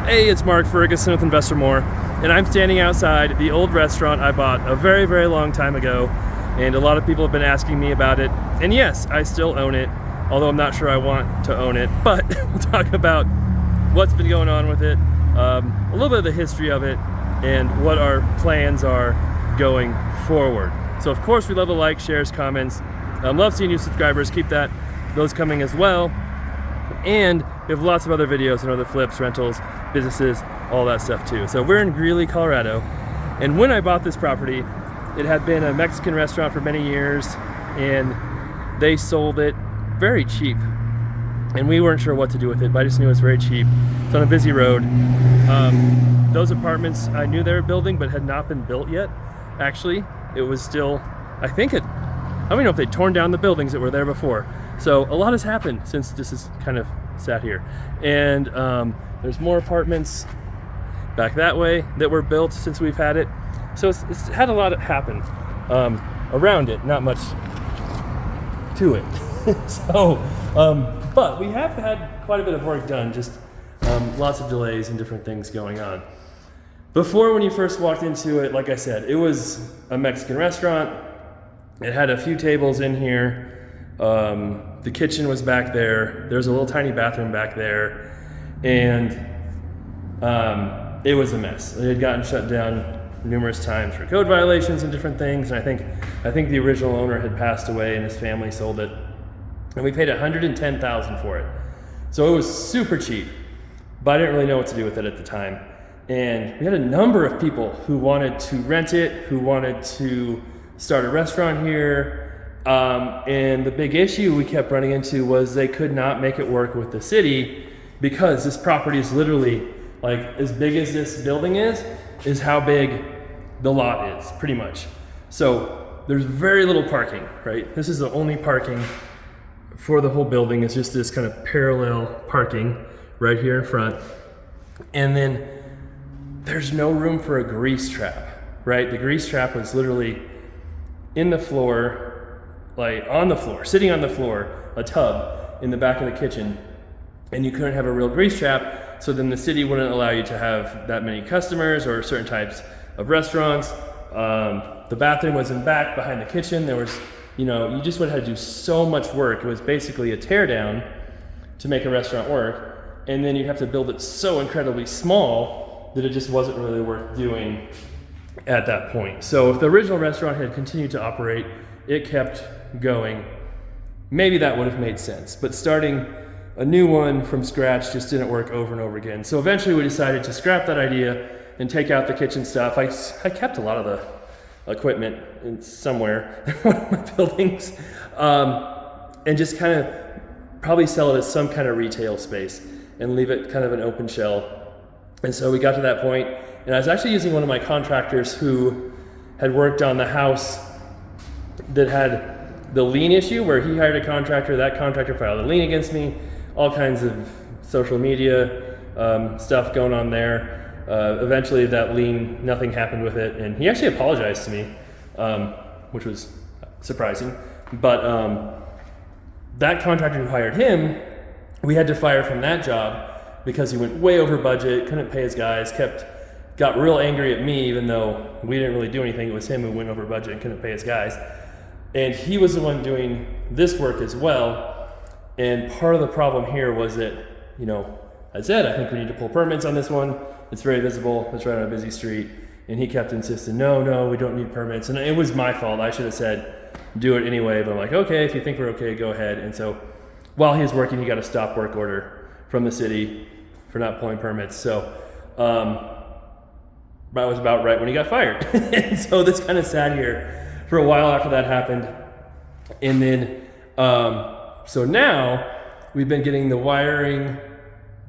Hey, it's Mark Ferguson with Investor More, and I'm standing outside the old restaurant I bought a very, very long time ago, and a lot of people have been asking me about it. And yes, I still own it, although I'm not sure I want to own it, but we'll talk about what's been going on with it, a little bit of the history of it, and what our plans are going forward. So of course, we love the likes, shares, comments. Love seeing new subscribers. Keep those coming as well. And we have lots of other videos and other flips, rentals, businesses, all that stuff too. So we're in Greeley, Colorado. And when I bought this property, it had been a Mexican restaurant for many years, and they sold it very cheap. And we weren't sure what to do with it, but I just knew it was very cheap. It's on a busy road. Those apartments I knew they were building, but had not been built yet. Actually, it was still, I don't even know if they'd torn down the buildings that were there before. So a lot has happened since this is kind of sat here. And there's more apartments back that way that were built since we've had it. So it's had a lot happen around it, not much to it. So, but we have had quite a bit of work done, just lots of delays and different things going on. Before, when you first walked into it, like I said, it was a Mexican restaurant. It had a few tables in here. The kitchen was back there. There's a little tiny bathroom back there. And it was a mess. It had gotten shut down numerous times for code violations and different things. And I think the original owner had passed away and his family sold it. And we paid $110,000 for it. So it was super cheap, but I didn't really know what to do with it at the time. And we had a number of people who wanted to rent it, who wanted to start a restaurant here. And the big issue we kept running into was they could not make it work with the city, because this property is literally like as big as this building is how big the lot is, pretty much. So there's very little parking, right? This is the only parking for the whole building. It's just this kind of parallel parking right here in front. And then there's no room for a grease trap, right? The grease trap was literally in the floor, like on the floor, sitting on the floor, a tub in the back of the kitchen, and you couldn't have a real grease trap, so then the city wouldn't allow you to have that many customers or certain types of restaurants. The bathroom was in back behind the kitchen. There was, you just would have had to do so much work. It was basically a tear down to make a restaurant work, and then you have to build it so incredibly small that it just wasn't really worth doing at that point. So if the original restaurant had continued to operate, it kept going, maybe that would have made sense. But starting a new one from scratch just didn't work over and over again. So eventually we decided to scrap that idea and take out the kitchen stuff. I kept a lot of the equipment somewhere in one of my buildings, and just kind of probably sell it as some kind of retail space and leave it kind of an open shell. And so we got to that point, and I was actually using one of my contractors who had worked on the house that had the lien issue, where he hired a contractor, that contractor filed a lien against me, all kinds of social media stuff going on there. Eventually that lien, nothing happened with it, and he actually apologized to me, which was surprising. But that contractor who hired him, we had to fire from that job because he went way over budget, couldn't pay his guys, got real angry at me, even though we didn't really do anything. It was him who went over budget and couldn't pay his guys. And he was the one doing this work as well. And part of the problem here was that, I said, I think we need to pull permits on this one. It's very visible. It's right on a busy street. And he kept insisting, no, we don't need permits. And it was my fault. I should have said, do it anyway. But I'm like, okay, if you think we're okay, go ahead. And so while he was working, he got a stop work order from the city for not pulling permits. So that was about right when he got fired. And so this kind of sat here for a while after that happened. And then, so now we've been getting the wiring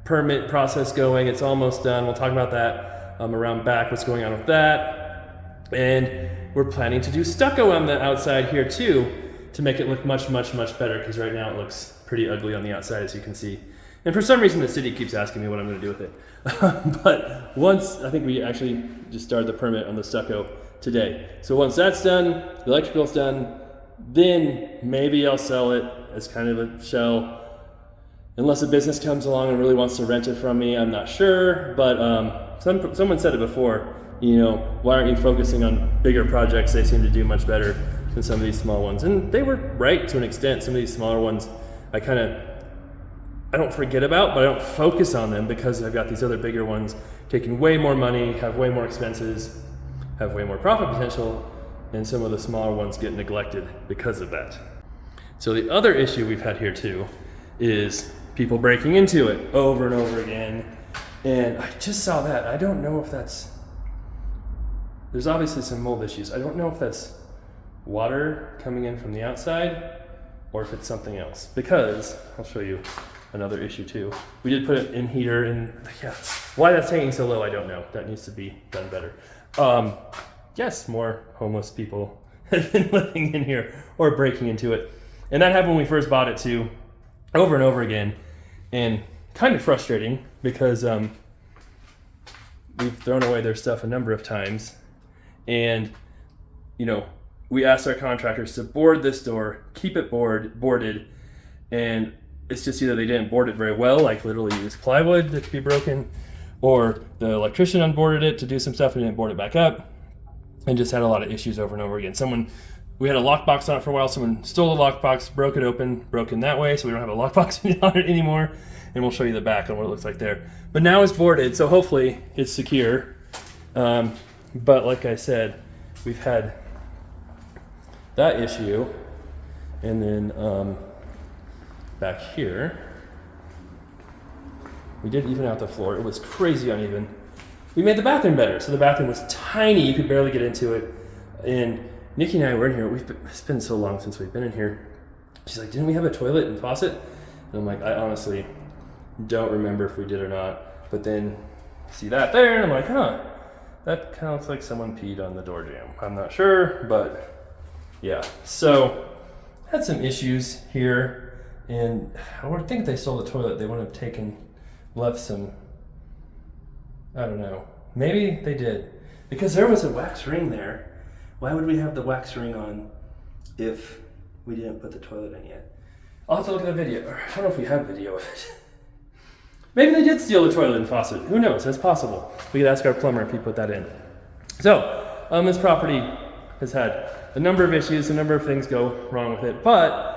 permit process going. It's almost done. We'll talk about that around back, what's going on with that. And we're planning to do stucco on the outside here too, to make it look much, much, much better, because right now it looks pretty ugly on the outside, as you can see. And for some reason, the city keeps asking me what I'm going to do with it. But once, I think we actually just started the permit on the stucco today. So once that's done, the electrical's done, then maybe I'll sell it as kind of a shell. unless a business comes along and really wants to rent it from me, I'm not sure. But someone said it before, you know, why aren't you focusing on bigger projects? They seem to do much better than some of these small ones. And they were right to an extent. Some of these smaller ones, I don't forget about, but I don't focus on them because I've got these other bigger ones taking way more money, have way more expenses, have way more profit potential, and some of the smaller ones get neglected because of that. So the other issue we've had here too is people breaking into it over and over again. And I just saw that. I don't know if there's obviously some mold issues. I don't know if that's water coming in from the outside or if it's something else, because I'll show you another issue too. We did put an in heater and yeah, why that's hanging so low, I don't know. That needs to be done better. Yes, more homeless people have been living in here or breaking into it. And that happened when we first bought it too, over and over again. And kind of frustrating because we've thrown away their stuff a number of times. And, you know, we asked our contractors to board this door, keep it boarded, and it's just either they didn't board it very well, like literally used plywood that could be broken, or the electrician unboarded it to do some stuff and didn't board it back up, and just had a lot of issues over and over again. We had a lockbox on it for a while. Someone stole the lockbox, broke it open, broken that way, so we don't have a lockbox on it anymore. And we'll show you the back on what it looks like there. But now it's boarded, so hopefully it's secure. But like I said, we've had that issue, and then back here, we did even out the floor. It was crazy uneven. We made the bathroom better, so the bathroom was tiny. You could barely get into it. And Nikki and I were in here. It's been so long since we've been in here. She's like, didn't we have a toilet and faucet? And I'm like, I honestly don't remember if we did or not. But then see that there, and I'm like, huh, that kind of looks like someone peed on the door jamb. I'm not sure, but yeah. So had some issues here, and I would think if they stole the toilet, they would have left some, I don't know. Maybe they did, because there was a wax ring there. Why would we have the wax ring on if we didn't put the toilet in yet? I'll have to look at the video. I don't know if we have video of it. Maybe they did steal the toilet and faucet. Who knows? That's possible. We could ask our plumber if he put that in. So, this property has had a number of issues, a number of things go wrong with it, but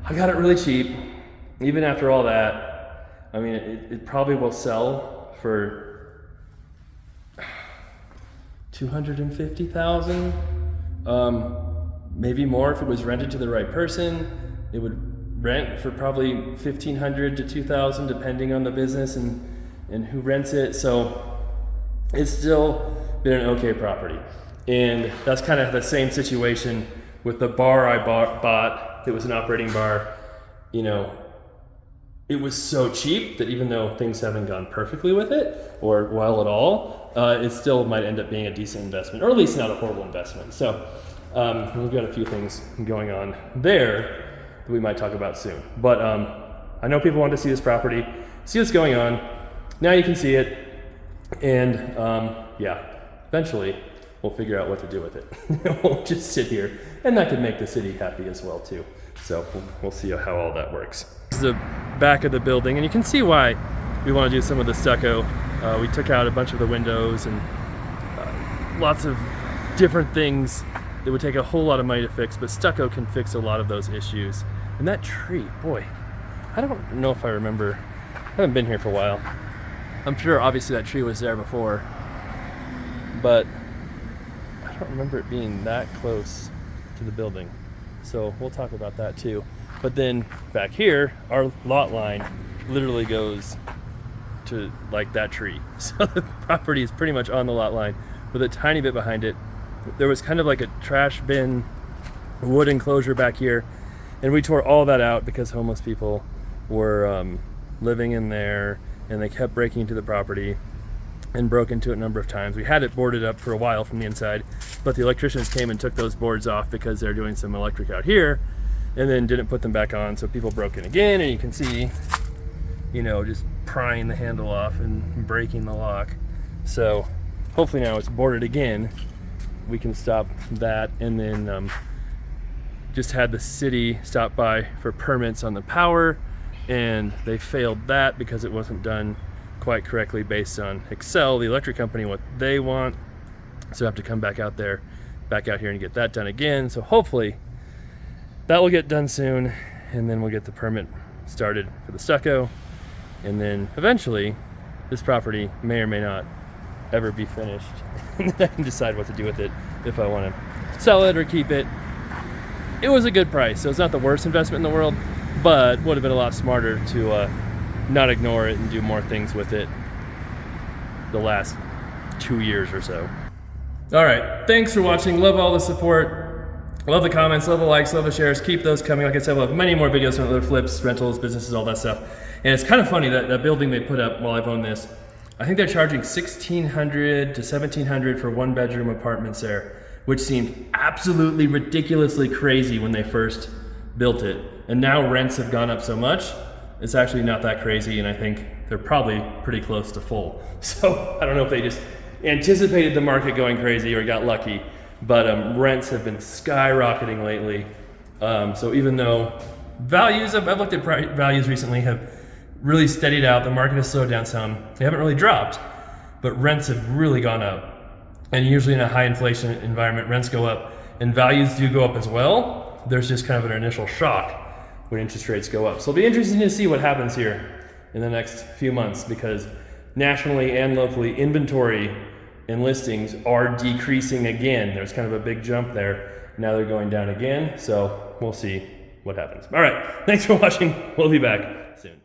I got it really cheap. Even after all that, I mean, it probably will sell for $250,000, maybe more if it was rented to the right person. It would rent for probably $1,500 to $2,000 depending on the business and who rents it. So it's still been an okay property. And that's kind of the same situation with the bar I bought. It was an operating bar. You know, it was so cheap that even though things haven't gone perfectly with it or well at all, it still might end up being a decent investment, or at least not a horrible investment. So we've got a few things going on there that we might talk about soon. But I know people want to see this property, see what's going on. Now you can see it, and yeah, eventually we'll figure out what to do with it. It won't just sit here, and that could make the city happy as well too. So we'll see how all that works. This is the back of the building, and you can see why we want to do some of the stucco. We took out a bunch of the windows and lots of different things that would take a whole lot of money to fix, but stucco can fix a lot of those issues. And that tree, boy, I don't know if I remember. I haven't been here for a while. I'm sure obviously that tree was there before, but I don't remember it being that close to the building. So we'll talk about that too. But then back here, our lot line literally goes to like that tree. So the property is pretty much on the lot line with a tiny bit behind it. There was kind of like a trash bin wood enclosure back here, and we tore all that out because homeless people were living in there, and they kept breaking into the property and broke into it a number of times. We had it boarded up for a while from the inside, but the electricians came and took those boards off because they're doing some electric out here, and then didn't put them back on, so people broke in again, and you can see, you know, just prying the handle off and breaking the lock. So hopefully now it's boarded again, we can stop that. And then just had the city stop by for permits on the power and they failed that because it wasn't done quite correctly based on Xcel, the electric company, what they want. So I have to come back out here and get that done again. So hopefully that will get done soon, and then we'll get the permit started for the stucco, and then eventually this property may or may not ever be finished. And then I can decide what to do with it, if I want to sell it or keep it. It was a good price, so it's not the worst investment in the world, but would have been a lot smarter to not ignore it and do more things with it the last 2 years or so. All right, thanks for watching. Love all the support. Love the comments, love the likes, love the shares. Keep those coming. Like I said, we'll have many more videos on other flips, rentals, businesses, all that stuff. And it's kind of funny that that building they put up while I've owned this, I think they're charging $1,600 to $1,700 for 1-bedroom apartments there, which seemed absolutely ridiculously crazy when they first built it. And now rents have gone up so much, it's actually not that crazy, and I think they're probably pretty close to full. So I don't know if they just anticipated the market going crazy or got lucky, but rents have been skyrocketing lately. So even though values, I've looked at values recently, have really steadied out, the market has slowed down some, they haven't really dropped, but rents have really gone up. And usually in a high inflation environment, rents go up and values do go up as well. There's just kind of an initial shock when interest rates go up. So it'll be interesting to see what happens here in the next few months, because nationally and locally, inventory and listings are decreasing again. There's kind of a big jump there. Now they're going down again. So we'll see what happens. All right, thanks for watching. We'll be back soon.